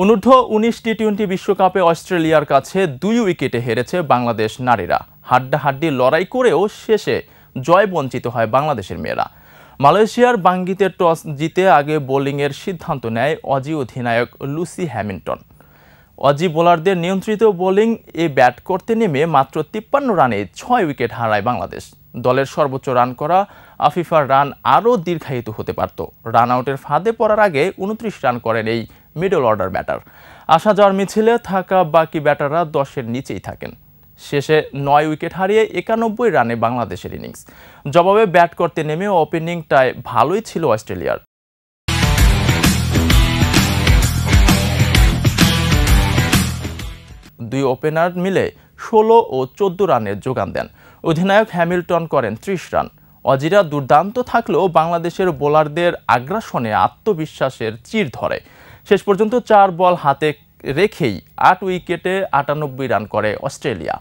অনূর্ধ্ব-19 টি-20 বিশ্বকাপে অস্ট্রেলিয়ার কাছে 2 উইকেটে হেরেছে বাংলাদেশ নারীরা। হাড্ডাহাড্ডি লড়াই করেও শেষে জয় বঞ্চিত হয় বাংলাদেশের মেয়েরা। মালয়েশিয়ার বাঙ্গিতে টস জিতে আগে বোলিংয়ের সিদ্ধান্ত নেয় অজি অধিনায়ক লুসি হ্যামিল্টন। অজি বোলারদের নিয়ন্ত্রিত বোলিং ব্যাট করতে নেমে মাত্র 53 রানে 6 উইকেট হারায় বাংলাদেশ। দলের সর্বোচ্চ রান করা আফিফার রান আরও দীর্ঘায়িত হতে পারত। রান আউটের ফাঁদে পড়ার আগে 29 রান করেন এই মিডল অর্ডার ব্যাটার। আসা যাওয়ার মিছিলে থাকা বাকি ব্যাটাররা 10-এর নিচেই থাকেন। শেষে 9 উইকেট হারিয়ে 91 রানে বাংলাদেশের ইনিংস। জবাবে ব্যাট করতে নেমে ওপেনিংটায় ভালোই ছিল অস্ট্রেলিয়ার। দুই ওপেনার মিলে 16 ও 14 রানের যোগান দেন। অধিনায়ক হ্যামিল্টন করেন 30 রান। অজিরা দুর্দান্ত থাকলেও বাংলাদেশের বোলারদের আগ্রাসনে আত্মবিশ্বাসের চির ধরে। শেষ পর্যন্ত 4 বল হাতে রেখেই 8 উইকেটে 98 রান করে অস্ট্রেলিয়া।